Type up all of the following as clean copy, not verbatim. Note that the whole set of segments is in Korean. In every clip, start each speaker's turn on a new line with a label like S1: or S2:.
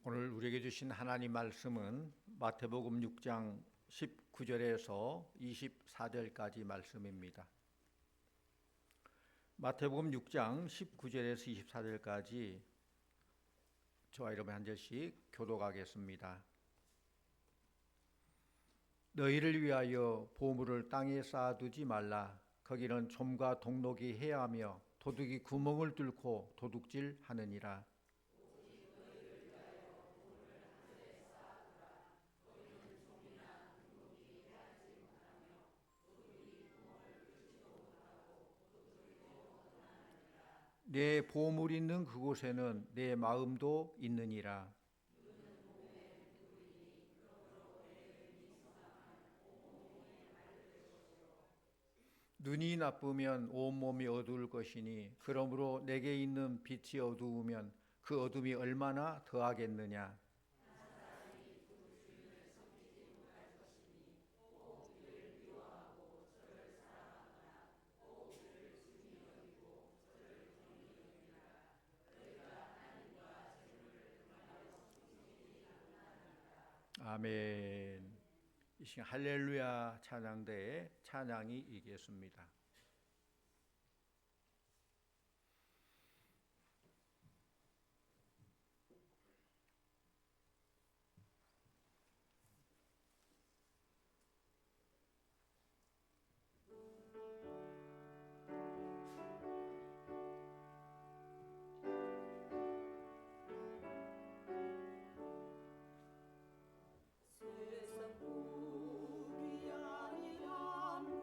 S1: 오늘 우리에게 주신 하나님 말씀은 마태복음 6장 19절에서 24절까지 말씀입니다. 마태복음 6장 19절에서 24절까지 저와 여러분 한 절씩 교독하겠습니다. 너희를 위하여 보물을 땅에 쌓아두지 말라. 거기는 좀과 동록이 해하며 도둑이 구멍을 뚫고 도둑질 하느니라. 내 보물 있는 그곳에는 내 마음도 있느니라. 눈이 나쁘면 온몸이 어두울 것이니 그러므로 내게 있는 빛이 어두우면 그 어둠이 얼마나 더하겠느냐. 아멘. 이 시간 할렐루야 찬양대의 찬양이 이겠습니다.
S2: 세상 복이 아니란과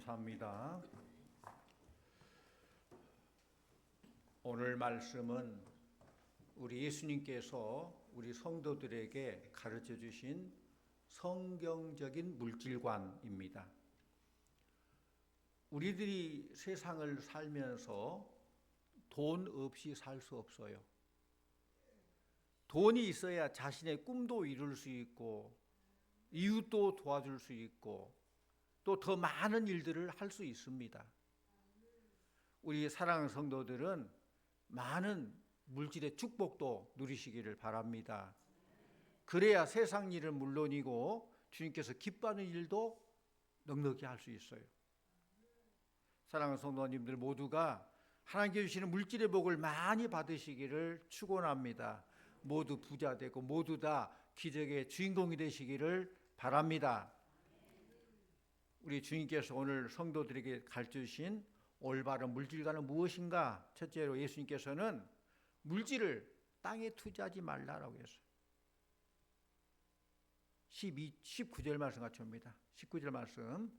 S1: 감사합니다. 오늘 말씀은 우리 예수님께서 우리 성도들에게 가르쳐 주신 성경적인 물질관입니다. 우리들이 세상을 살면서 돈 없이 살 수 없어요. 돈이 있어야 자신의 꿈도 이룰 수 있고 이웃도 도와줄 수 있고 또 더 많은 일들을 할 수 있습니다. 우리 사랑하는 성도들은 많은 물질의 축복도 누리시기를 바랍니다. 그래야 세상 일은 물론이고 주님께서 기뻐하는 일도 넉넉히 할 수 있어요. 사랑하는 성도님들 모두가 하나님께 주시는 물질의 복을 많이 받으시기를 축원합니다. 모두 부자 되고 모두 다 기적의 주인공이 되시기를 바랍니다. 우리 주님께서 오늘 성도들에게 가르쳐주신 올바른 물질관은 무엇인가? 첫째로 예수님께서는 물질을 땅에 투자하지 말라라고 했어요. 19절 말씀 같이 옵니다. 19절 말씀.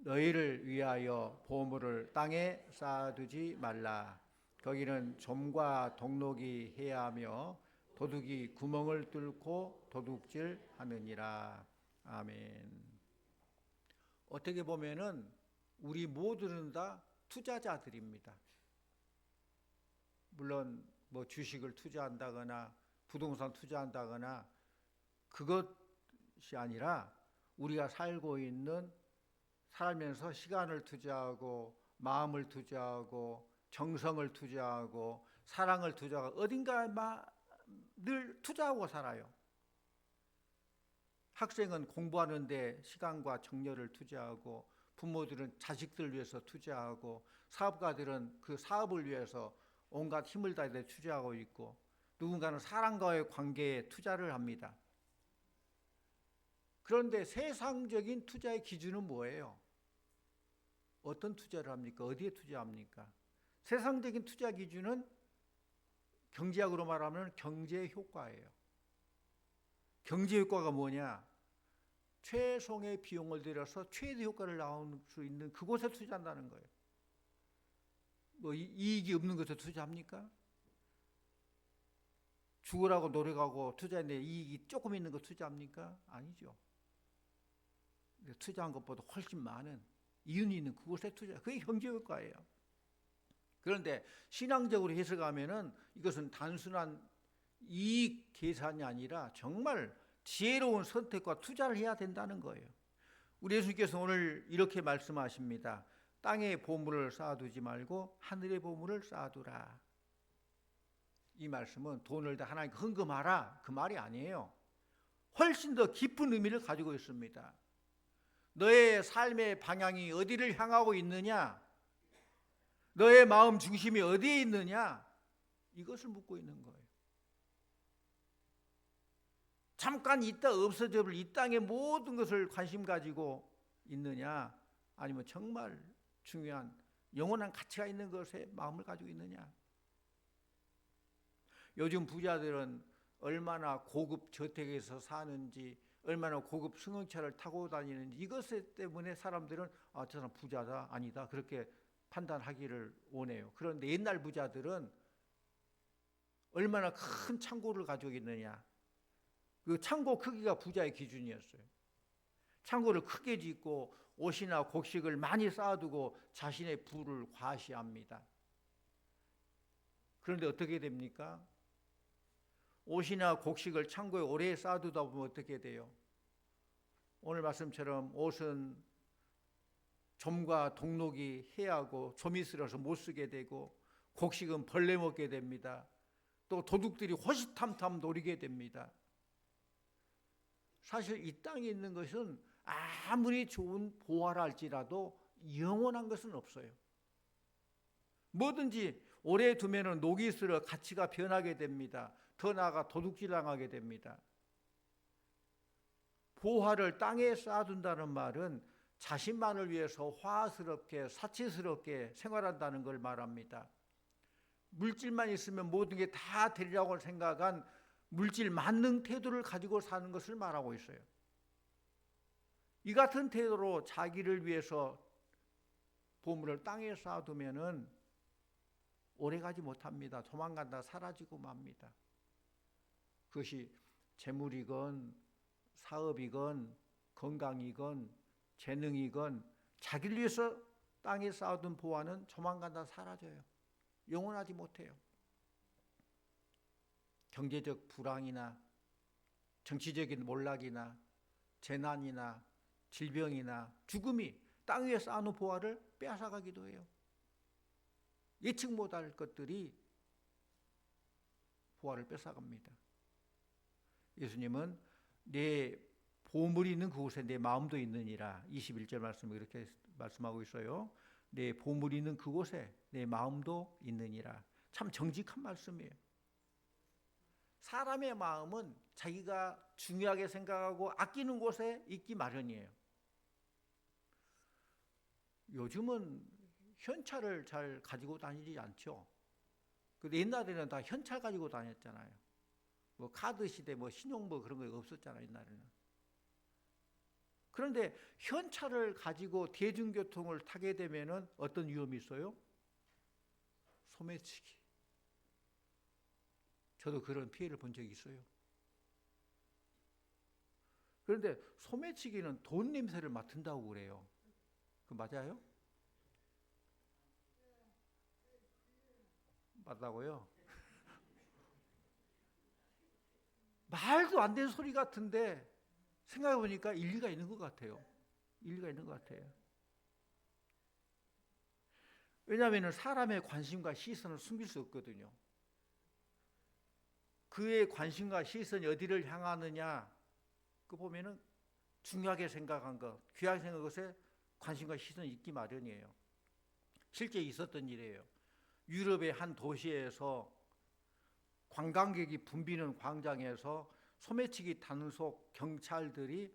S1: 너희를 위하여 보물을 땅에 쌓아두지 말라. 거기는 좀과 동록이 해하며 도둑이 구멍을 뚫고 도둑질하느니라. 아멘. 어떻게 보면은 우리 모두는 다 투자자들입니다. 물론 뭐 주식을 투자한다거나 부동산 투자한다거나 그것이 아니라 우리가 살고 있는 살면서 시간을 투자하고 마음을 투자하고 정성을 투자하고 사랑을 투자하고 어딘가에 늘 투자하고 살아요. 학생은 공부하는데 시간과 정열을 투자하고 부모들은 자식들 위해서 투자하고 사업가들은 그 사업을 위해서 온갖 힘을 다해 투자하고 있고 누군가는 사람과의 관계에 투자를 합니다. 그런데 세상적인 투자의 기준은 뭐예요? 어떤 투자를 합니까? 어디에 투자합니까? 세상적인 투자 기준은 경제학으로 말하면 경제 효과예요. 경제 효과가 뭐냐? 최소의 비용을 들여서 최대 효과를 나올 수 있는 그곳에 투자한다는 거예요. 뭐 이익이 없는 것에 투자합니까? 죽으라고 노력하고 투자했는데 이익이 조금 있는 거 투자합니까? 아니죠. 투자한 것보다 훨씬 많은 이윤이 있는 그곳에 투자. 그게 경제 효과예요. 그런데 신앙적으로 해석하면은 이것은 단순한 이익 계산이 아니라 정말 지혜로운 선택과 투자를 해야 된다는 거예요. 우리 예수님께서 오늘 이렇게 말씀하십니다. 땅에 보물을 쌓아두지 말고 하늘의 보물을 쌓아두라. 이 말씀은 돈을 다 하나님께 헌금하라 그 말이 아니에요. 훨씬 더 깊은 의미를 가지고 있습니다. 너의 삶의 방향이 어디를 향하고 있느냐? 너의 마음 중심이 어디에 있느냐? 이것을 묻고 있는 거예요. 잠깐 있다 없어져버릴 이 땅의 모든 것을 관심 가지고 있느냐? 아니면 정말 중요한 영원한 가치가 있는 것에 마음을 가지고 있느냐? 요즘 부자들은 얼마나 고급 저택에서 사는지 얼마나 고급 승용차를 타고 다니는지 이것 때문에 사람들은 저 사람 부자다 아니다 그렇게 판단하기를 원해요. 그런데 옛날 부자들은 얼마나 큰 창고를 가지고 있느냐. 그 창고 크기가 부자의 기준이었어요. 창고를 크게 짓고 옷이나 곡식을 많이 쌓아두고 자신의 부를 과시합니다. 그런데 어떻게 됩니까? 옷이나 곡식을 창고에 오래 쌓아두다 보면 어떻게 돼요? 오늘 말씀처럼 옷은 좀과 동록이 해하고 좀이 쓸어서 못 쓰게 되고 곡식은 벌레 먹게 됩니다. 또 도둑들이 호시탐탐 노리게 됩니다. 사실 이 땅에 있는 것은 아무리 좋은 보화라 할지라도 영원한 것은 없어요. 뭐든지 오래 두면 녹이 슬어 가치가 변하게 됩니다. 더 나아가 도둑질당하게 됩니다. 보화를 땅에 쌓아둔다는 말은 자신만을 위해서 화스럽게 사치스럽게 생활한다는 걸 말합니다. 물질만 있으면 모든 게 다 되리라고 생각한 물질 만능 태도를 가지고 사는 것을 말하고 있어요. 이 같은 태도로 자기를 위해서 보물을 땅에 쌓아두면은 오래가지 못합니다. 도망간다 사라지고 맙니다. 그것이 재물이건 사업이건 건강이건 재능이건 자기를 위해서 땅에 쌓아둔 보화는 조만간 다 사라져요. 영원하지 못해요. 경제적 불황이나 정치적인 몰락이나 재난이나 질병이나 죽음이 땅 위에 쌓아놓은 보화를 빼앗아가기도 해요. 예측 못할 것들이 보화를 뺏어갑니다. 예수님은 내 보물이 있는 그곳에 내 마음도 있느니라. 21절 말씀을 이렇게 말씀하고 있어요. 내 보물이 있는 그곳에 내 마음도 있느니라. 참 정직한 말씀이에요. 사람의 마음은 자기가 중요하게 생각하고 아끼는 곳에 있기 마련이에요. 요즘은 현찰을 잘 가지고 다니지 않죠. 근데 옛날에는 다 현찰 가지고 다녔잖아요. 뭐 카드 시대, 뭐 신용 뭐 그런 거 없었잖아요, 옛날에는. 그런데 현찰을 가지고 대중교통을 타게 되면은 어떤 위험이 있어요? 소매치기. 저도 그런 피해를 본 적이 있어요. 그런데 소매치기는 돈 냄새를 맡은다고 그래요. 그 맞아요? 맞다고요? 말도 안 되는 소리 같은데 생각해 보니까 일리가 있는 것 같아요. 일리가 있는 것 같아요. 왜냐하면 사람의 관심과 시선을 숨길 수 없거든요. 그의 관심과 시선이 어디를 향하느냐, 그 보면은 중요하게 생각한 것, 귀하게 생각한 것에 관심과 시선이 있기 마련이에요. 실제 있었던 일이에요. 유럽의 한 도시에서 관광객이 붐비는 광장에서 소매치기 단속 경찰들이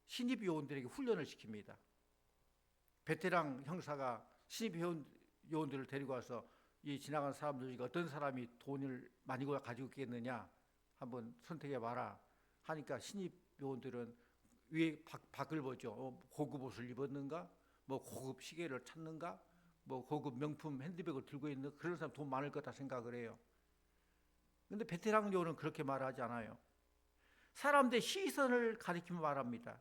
S1: 신입 요원들에게 훈련을 시킵니다. 베테랑 형사가 신입 요원들을 데리고 와서 이 지나간 사람들 중에 어떤 사람이 돈을 많이 가지고 있겠느냐 한번 선택해봐라 하니까 신입 요원들은 위에 밖을 보죠. 고급 옷을 입었는가, 뭐 고급 시계를 찾는가, 뭐 고급 명품 핸드백을 들고 있는 그런 사람 돈 많을 거다 생각을 해요. 근데 베테랑 요원은 그렇게 말하지 않아요. 사람들의 시선을 가리키며 말합니다.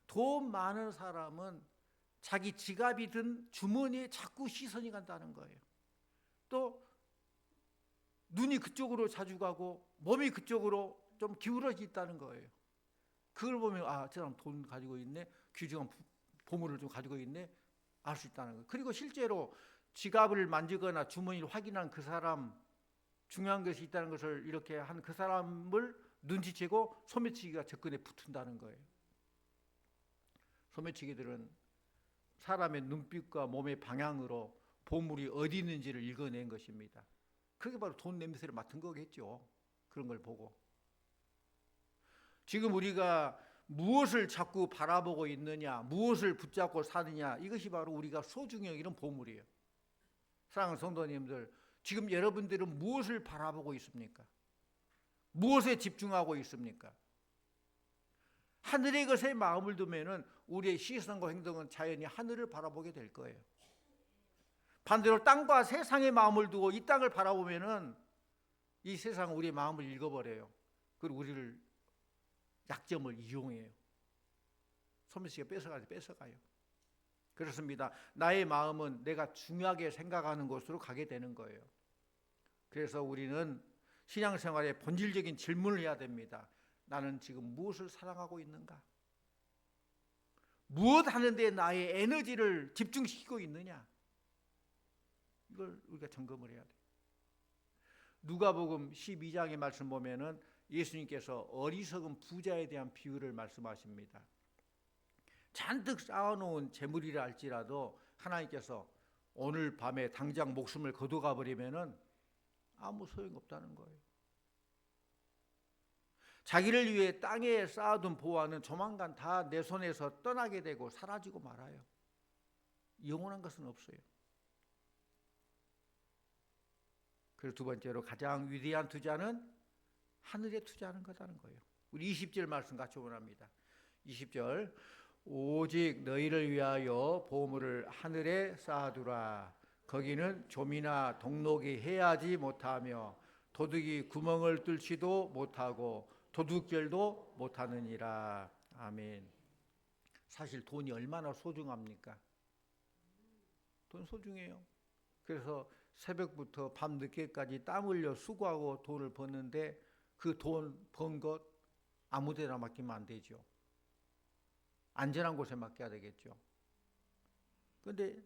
S1: 돈 많은 사람은 자기 지갑이든 주머니에 자꾸 시선이 간다는 거예요. 또 눈이 그쪽으로 자주 가고 몸이 그쪽으로 좀 기울어져 있다는 거예요. 그걸 보면 아, 저 사람 돈 가지고 있네, 귀중한 보물을 좀 가지고 있네, 알 수 있다는 거예요. 그리고 실제로 지갑을 만지거나 주머니를 확인한 그 사람, 중요한 것이 있다는 것을 이렇게 한 그 사람을 눈치채고 소매치기가 접근에 붙은다는 거예요. 소매치기들은 사람의 눈빛과 몸의 방향으로 보물이 어디 있는지를 읽어낸 것입니다. 그게 바로 돈 냄새를 맡은 거겠죠. 그런 걸 보고. 지금 우리가 무엇을 자꾸 바라보고 있느냐, 무엇을 붙잡고 사느냐, 이것이 바로 우리가 소중히 여기는 보물이에요. 사랑하는 성도님들, 지금 여러분들은 무엇을 바라보고 있습니까? 무엇에 집중하고 있습니까? 하늘의 것에 마음을 두면은 우리의 시선과 행동은 자연히 하늘을 바라보게 될 거예요. 반대로 땅과 세상의 마음을 두고 이 땅을 바라보면은 이 세상은 우리의 마음을 읽어버려요. 그리고 우리를 약점을 이용해요. 소매치기가 뺏어가요. 그렇습니다. 나의 마음은 내가 중요하게 생각하는 곳으로 가게 되는 거예요. 그래서 우리는 신앙생활의 본질적인 질문을 해야 됩니다. 나는 지금 무엇을 사랑하고 있는가? 무엇 하는데 나의 에너지를 집중시키고 있느냐? 이걸 우리가 점검을 해야 돼요. 누가복음 12장의 말씀 보면은 예수님께서 어리석은 부자에 대한 비유를 말씀하십니다. 잔뜩 쌓아놓은 재물이라 할지라도 하나님께서 오늘 밤에 당장 목숨을 거둬가 버리면은 아무 소용없다는 거예요. 자기를 위해 땅에 쌓아둔 보화는 조만간 다 내 손에서 떠나게 되고 사라지고 말아요. 영원한 것은 없어요. 그리고 두 번째로 가장 위대한 투자는 하늘에 투자하는 거라는 거예요. 우리 20절 말씀 같이 원합니다. 20절 오직 너희를 위하여 보물을 하늘에 쌓아두라. 거기는 좀이나 동록이 해하지 못하며 도둑이 구멍을 뚫지도 못하고 도둑질도 못하느니라. 아멘. 사실 돈이 얼마나 소중합니까? 돈 소중해요. 그래서 새벽부터 밤 늦게까지 땀 흘려 수고하고 돈을 버는데 그 돈 번 것 아무 데나 맡기면 안 되죠. 안전한 곳에 맡겨야 되겠죠. 그런데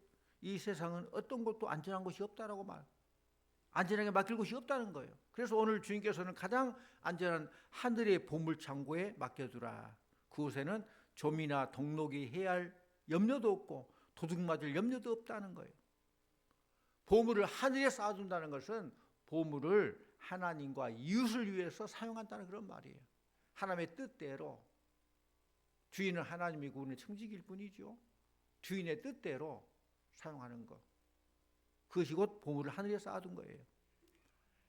S1: 이 세상은 어떤 것도 안전한 곳이 없다라고 안전하게 맡길 곳이 없다는 거예요. 그래서 오늘 주님께서는 가장 안전한 하늘의 보물창고에 맡겨두라. 그곳에는 좀이나 동록이 해야 할 염려도 없고 도둑 맞을 염려도 없다는 거예요. 보물을 하늘에 쌓아둔다는 것은 보물을 하나님과 이웃을 위해서 사용한다는 그런 말이에요. 하나님의 뜻대로, 주인은 하나님이고 우리는 청지기일 뿐이죠. 주인의 뜻대로 사용하는 것, 그것이 곧 보물을 하늘에 쌓아둔 거예요.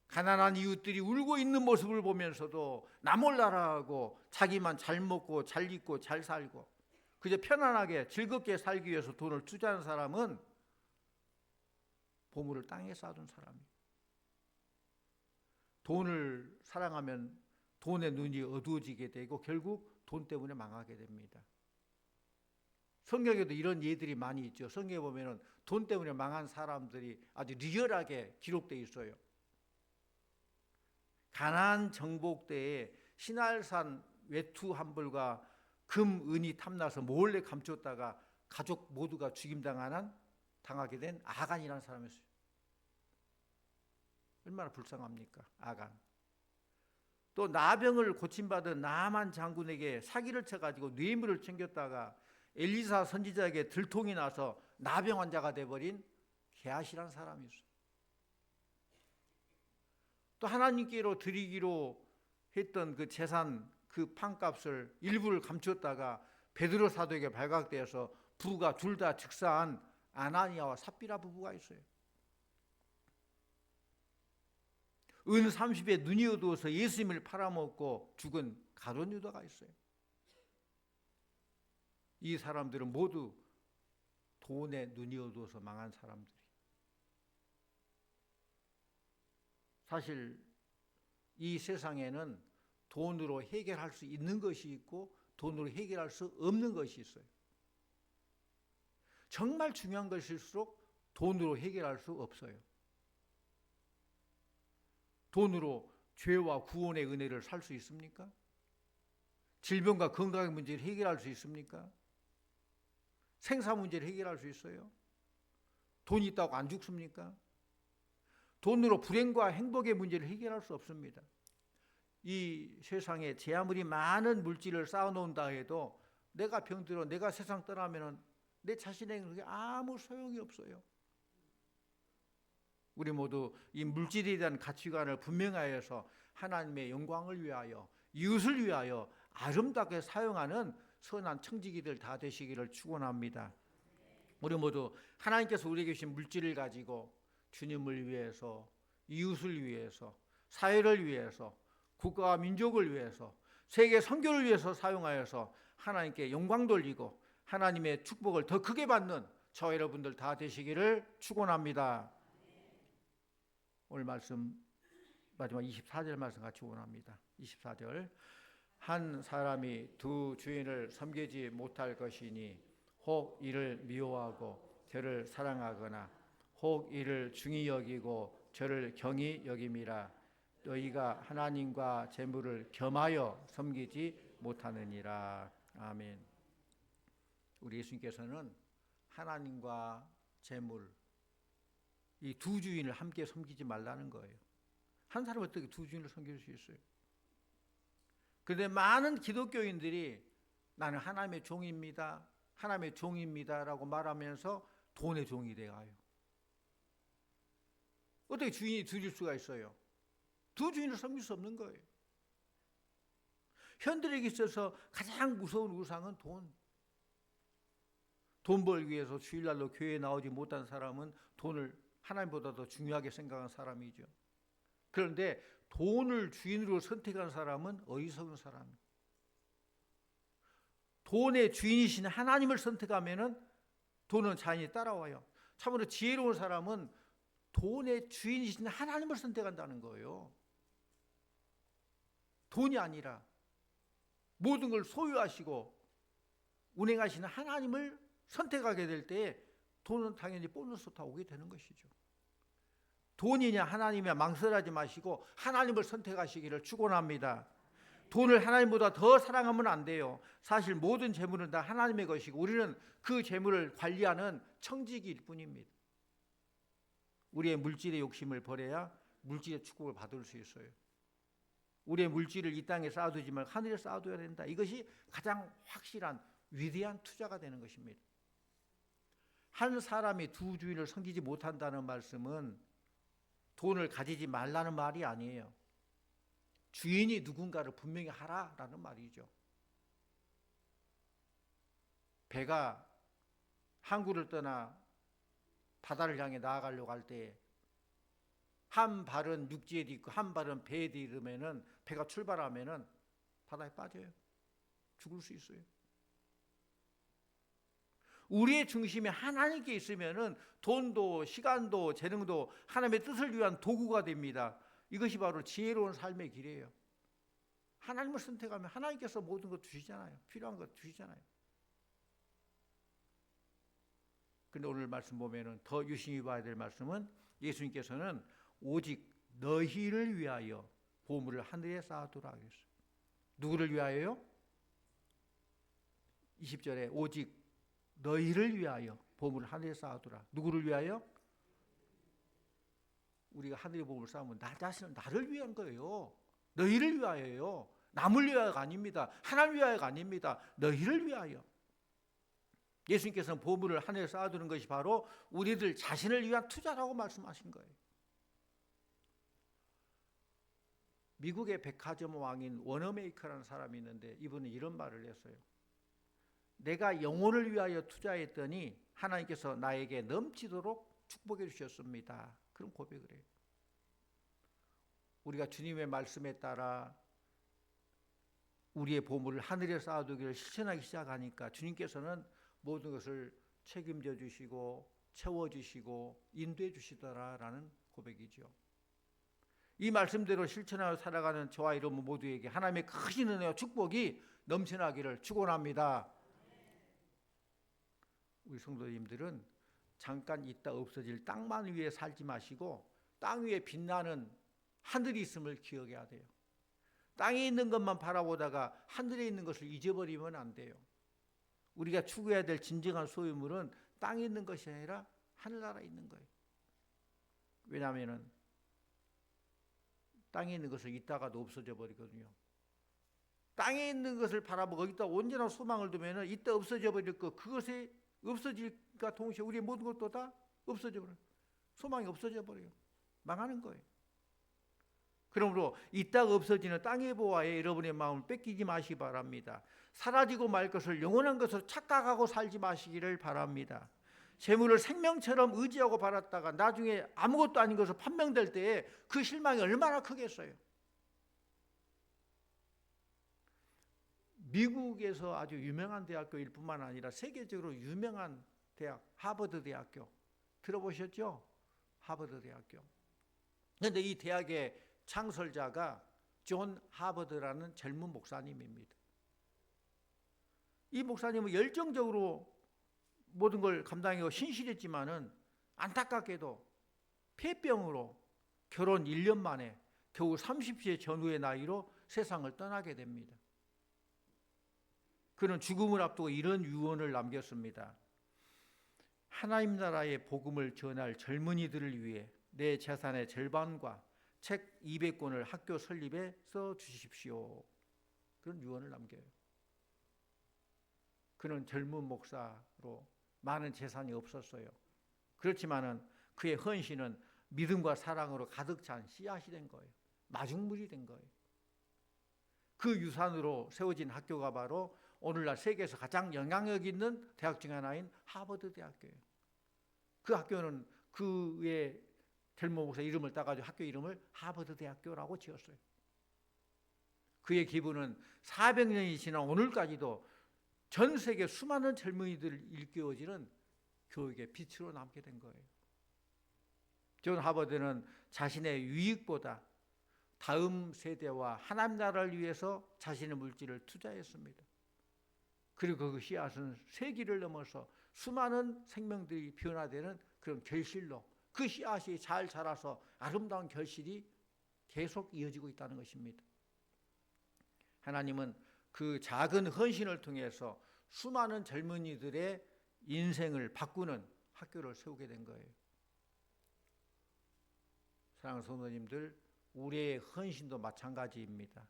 S1: 가난한 이웃들이 울고 있는 모습을 보면서도 나 몰라라 하고 자기만 잘 먹고 잘 입고 잘 살고 그저 편안하게 즐겁게 살기 위해서 돈을 투자하는 사람은 보물을 땅에 쌓아둔 사람이에요. 돈을 사랑하면 돈의 눈이 어두워지게 되고 결국 돈 때문에 망하게 됩니다. 성경에도 이런 예들이 많이 있죠. 성경에 보면은 돈 때문에 망한 사람들이 아주 리얼하게 기록되어 있어요. 가나안 정복 때에 시날산 외투 한 벌과 금, 은이 탐나서 몰래 감췄다가 가족 모두가 당하게 된 아간이라는 사람이었어요. 얼마나 불쌍합니까? 아간. 또 나병을 고침받은 나만 장군에게 사기를 쳐가지고 뇌물을 챙겼다가 엘리사 선지자에게 들통이 나서 나병 환자가 돼버린 게하시라는 사람이 있어요. 또 하나님께로 드리기로 했던 그 재산 그 판값을 일부를 감췄다가 베드로 사도에게 발각되어서 부가 둘 다 즉사한 아나니아와 삽비라 부부가 있어요. 은 30에 눈이 어두워서 예수님을 팔아먹고 죽은 가룟 유다가 있어요. 이 사람들은 모두 돈에 눈이 어두워서 망한 사람들이. 사실 이 세상에는 돈으로 해결할 수 있는 것이 있고 돈으로 해결할 수 없는 것이 있어요. 정말 중요한 것일수록 돈으로 해결할 수 없어요. 돈으로 죄와 구원의 은혜를 살 수 있습니까? 질병과 건강의 문제를 해결할 수 있습니까? 생사 문제를 해결할 수 있어요? 돈이 있다고 안 죽습니까? 돈으로 불행과 행복의 문제를 해결할 수 없습니다. 이 세상에 제 아무리 많은 물질을 쌓아놓는다 해도 내가 병들어 내가 세상 떠나면 내 자신에게 아무 소용이 없어요. 우리 모두 이 물질에 대한 가치관을 분명하여서 하나님의 영광을 위하여 이웃을 위하여 아름답게 사용하는 선한 청지기들 다 되시기를 축원합니다. 우리 모두 하나님께서 우리에게 주신 물질을 가지고 주님을 위해서, 이웃을 위해서, 사회를 위해서, 국가와 민족을 위해서, 세계 선교를 위해서 사용하여서 하나님께 영광 돌리고 하나님의 축복을 더 크게 받는 저와 여러분들 다 되시기를 축원합니다. 오늘 말씀 마지막 24절 말씀 같이 원합니다. 24절. 한 사람이 두 주인을 섬기지 못할 것이니 혹 이를 미워하고 저를 사랑하거나 혹 이를 중히 여기고 저를 경히 여김이라. 너희가 하나님과 재물을 겸하여 섬기지 못하느니라. 아멘. 우리 예수님께서는 하나님과 재물 이 두 주인을 함께 섬기지 말라는 거예요. 한 사람은 어떻게 두 주인을 섬길 수 있어요? 그런데 많은 기독교인들이 나는 하나님의 종입니다. 하나님의 종입니다라고 말하면서 돈의 종이 돼가요. 어떻게 주인이 둘일 수가 있어요? 두 주인을 섬길 수 없는 거예요. 현대에게 있어서 가장 무서운 우상은 돈. 돈 벌기 위해서 주일날로 교회에 나오지 못한 사람은 돈을 하나님보다 더 중요하게 생각하는 사람이죠. 그런데 돈을 주인으로 선택한 사람은 어리석은 사람이에요. 돈의 주인이신 하나님을 선택하면은 돈은 자연히 따라와요. 참으로 지혜로운 사람은 돈의 주인이신 하나님을 선택한다는 거예요. 돈이 아니라 모든 걸 소유하시고 운행하시는 하나님을 선택하게 될 때 돈은 당연히 보너스 다 오게 되는 것이죠. 돈이냐 하나님이냐 망설여하지 마시고 하나님을 선택하시기를 축원합니다. 돈을 하나님보다 더 사랑하면 안 돼요. 사실 모든 재물은 다 하나님의 것이고 우리는 그 재물을 관리하는 청지기일 뿐입니다. 우리의 물질의 욕심을 버려야 물질의 축복을 받을 수 있어요. 우리의 물질을 이 땅에 쌓아두지 말고 하늘에 쌓아둬야 된다. 이것이 가장 확실한 위대한 투자가 되는 것입니다. 한 사람이 두 주인을 섬기지 못한다는 말씀은 돈을 가지지 말라는 말이 아니에요. 주인이 누군가를 분명히 하라라는 말이죠. 배가 항구를 떠나 바다를 향해 나아가려고 할 때 한 발은 육지에 딛고 한 발은 배에 딛으면은 배가 출발하면은 바다에 빠져요. 죽을 수 있어요. 우리의 중심에 하나님께 있으면은 돈도 시간도 재능도 하나님의 뜻을 위한 도구가 됩니다. 이것이 바로 지혜로운 삶의 길이에요. 하나님을 선택하면 하나님께서 모든 것 주시잖아요. 필요한 것 주시잖아요. 그런데 오늘 말씀 보면은 더 유심히 봐야 될 말씀은 예수님께서는 오직 너희를 위하여 보물을 하늘에 쌓아두라 하셨어요. 누구를 위하여요? 20절에 오직 너희를 위하여 보물을 하늘에 쌓아두라. 누구를 위하여? 우리가 하늘에 보물을 쌓으면 나 자신은 나를 위한 거예요. 너희를 위하여요. 남을 위하여가 아닙니다. 하나님 위하여가 아닙니다. 너희를 위하여. 예수님께서는 보물을 하늘에 쌓아두는 것이 바로 우리들 자신을 위한 투자라고 말씀하신 거예요. 미국의 백화점 왕인 워너메이커라는 사람이 있는데 이분은 이런 말을 했어요. 내가 영혼을 위하여 투자했더니 하나님께서 나에게 넘치도록 축복해 주셨습니다. 그런 고백을 해요. 우리가 주님의 말씀에 따라 우리의 보물을 하늘에 쌓아두기를 실천하기 시작하니까 주님께서는 모든 것을 책임져 주시고 채워주시고 인도해 주시더라라는 고백이죠. 이 말씀대로 실천하여 살아가는 저와 여러분 모두에게 하나님의 크신 은혜와 축복이 넘쳐나기를 축원합니다. 우리 성도님들은 잠깐 있다 없어질 땅만 위에 살지 마시고 땅 위에 빛나는 하늘이 있음을 기억해야 돼요. 땅에 있는 것만 바라보다가 하늘에 있는 것을 잊어버리면 안 돼요. 우리가 추구해야 될 진정한 소유물은 땅에 있는 것이 아니라 하늘나라에 있는 거예요. 왜냐하면 땅에 있는 것을 있다가도 없어져 버리거든요. 땅에 있는 것을 바라보고 거기다 언제나 소망을 두면 이따 없어져 버릴 것, 그것이 없어질까 동시에 우리의 모든 것도 다 없어져 버려요. 소망이 없어져 버려요. 망하는 거예요. 그러므로 이따가 없어지는 땅의 보화에 여러분의 마음을 뺏기지 마시기 바랍니다. 사라지고 말 것을 영원한 것으로 착각하고 살지 마시기를 바랍니다. 재물을 생명처럼 의지하고 바랐다가 나중에 아무것도 아닌 것으로 판명될 때에 그 실망이 얼마나 크겠어요. 미국에서 아주 유명한 대학교일 뿐만 아니라 세계적으로 유명한 대학, 하버드 대학교 들어보셨죠? 하버드 대학교. 그런데 이 대학의 창설자가 존 하버드라는 젊은 목사님입니다. 이 목사님은 열정적으로 모든 걸 감당하고 신실했지만은 안타깝게도 폐병으로 결혼 1년 만에 겨우 30세 전후의 나이로 세상을 떠나게 됩니다. 그는 죽음을 앞두고 이런 유언을 남겼습니다. 하나님 나라의 복음을 전할 젊은이들을 위해 내 재산의 절반과 책 200권을 학교 설립에 써 주십시오. 그런 유언을 남겨요. 그는 젊은 목사로 많은 재산이 없었어요. 그렇지만은 그의 헌신은 믿음과 사랑으로 가득 찬 씨앗이 된 거예요. 마중물이 된 거예요. 그 유산으로 세워진 학교가 바로 오늘날 세계에서 가장 영향력 있는 대학 중 하나인 하버드 대학교예요. 그 학교는 그의 젊은 목사 이름을 따가지고 학교 이름을 하버드 대학교라고 지었어요. 그의 기부는 400년이 지난 오늘까지도 전 세계 수많은 젊은이들을 일깨워지는 교육의 빛으로 남게 된 거예요. 존 하버드는 자신의 유익보다 다음 세대와 하나님 나라를 위해서 자신의 물질을 투자했습니다. 그리고 그 씨앗은 세기를 넘어서 수많은 생명들이 변화되는 그런 결실로 그 씨앗이 잘 자라서 아름다운 결실이 계속 이어지고 있다는 것입니다. 하나님은 그 작은 헌신을 통해서 수많은 젊은이들의 인생을 바꾸는 학교를 세우게 된 거예요. 사랑하는 성도님들, 우리의 헌신도 마찬가지입니다.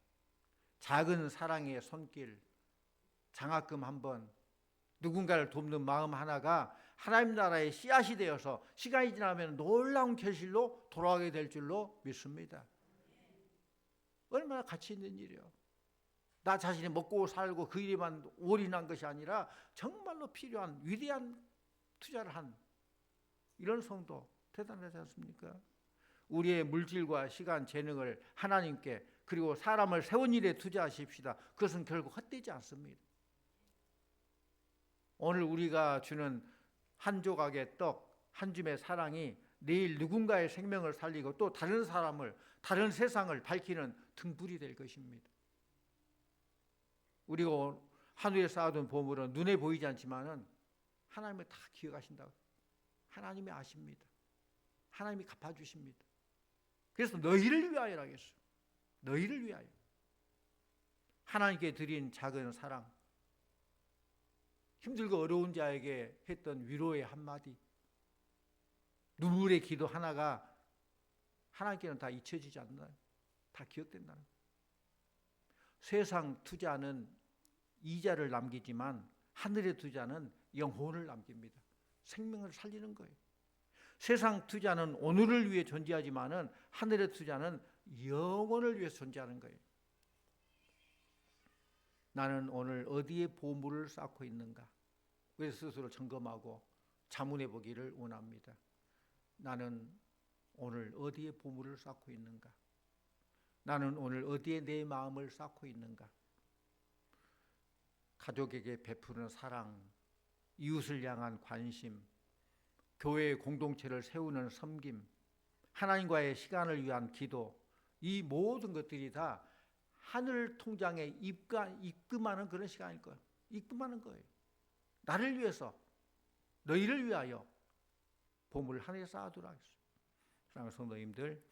S1: 작은 사랑의 손길, 장학금 한 번, 누군가를 돕는 마음 하나가 하나님 나라의 씨앗이 되어서 시간이 지나면 놀라운 결실로 돌아가게 될 줄로 믿습니다. 얼마나 가치 있는 일이요. 나 자신이 먹고 살고 그 일에만 올인한 것이 아니라 정말로 필요한 위대한 투자를 한 이런 성도 대단하지 않습니까? 우리의 물질과 시간, 재능을 하나님께 그리고 사람을 세운 일에 투자하십시다. 그것은 결국 헛되지 않습니다. 오늘 우리가 주는 한 조각의 떡, 한 줌의 사랑이 내일 누군가의 생명을 살리고 또 다른 사람을, 다른 세상을 밝히는 등불이 될 것입니다. 우리가 하늘에 쌓아둔 보물은 눈에 보이지 않지만은 하나님이 다 기억하신다고. 하나님이 아십니다. 하나님이 갚아주십니다. 그래서 너희를 위하여라 하겠어요. 너희를 위하여. 하나님께 드린 작은 사랑, 힘들고 어려운 자에게 했던 위로의 한마디, 눈물의 기도 하나가 하나님께는 다 잊혀지지 않나요? 다 기억된다는 거예요. 세상 투자는 이자를 남기지만 하늘의 투자는 영혼을 남깁니다. 생명을 살리는 거예요. 세상 투자는 오늘을 위해 존재하지만은 하늘의 투자는 영혼을 위해서 존재하는 거예요. 나는 오늘 어디에 보물을 쌓고 있는가? 그래서 스스로 점검하고 자문해 보기를 원합니다. 나는 오늘 어디에 보물을 쌓고 있는가? 나는 오늘 어디에 내 마음을 쌓고 있는가? 가족에게 베푸는 사랑, 이웃을 향한 관심, 교회의 공동체를 세우는 섬김, 하나님과의 시간을 위한 기도, 이 모든 것들이 다 하늘 통장에 입금하는 그런 시간일 거예요. 입금하는 거예요. 나를 위해서, 너희를 위하여 보물을 하늘에 쌓아두라 했어요. 사랑하는 성도님들,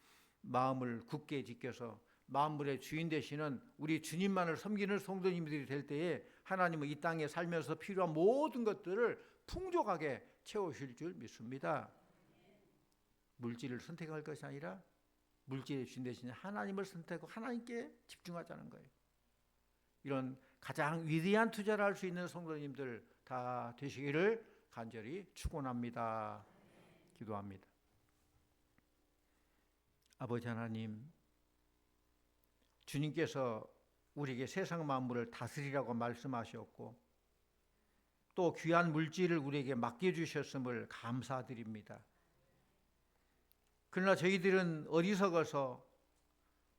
S1: 마음을 굳게 지켜서 만물의 주인 되시는 우리 주님만을 섬기는 성도님들이 될 때에 하나님은 이 땅에 살면서 필요한 모든 것들을 풍족하게 채우실 줄 믿습니다. 물질을 선택할 것이 아니라 물질의 주인 되시는 하나님을 선택하고 하나님께 집중하자는 거예요. 이런 가장 위대한 투자를 할 수 있는 성도님들 다 되시기를 간절히 축원합니다. 기도합니다. 아버지 하나님, 주님께서 우리에게 세상 만물을 다스리라고 말씀하셨고 또 귀한 물질을 우리에게 맡겨주셨음을 감사드립니다. 그러나 저희들은 어리석어서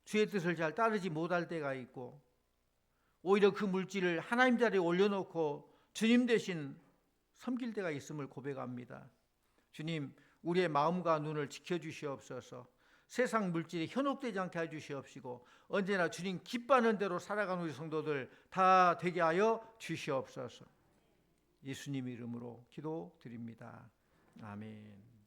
S1: 주의 뜻을 잘 따르지 못할 때가 있고 오히려 그 물질을 하나님 자리에 올려놓고 주님 대신 섬길 때가 있음을 고백합니다. 주님, 우리의 마음과 눈을 지켜주시옵소서. 세상 물질이 현혹되지 않게 해주시옵시고 언제나 주님 기뻐하는 대로 살아가는 우리 성도들 다 되게 하여 주시옵소서. 예수님 이름으로 기도드립니다. 아멘.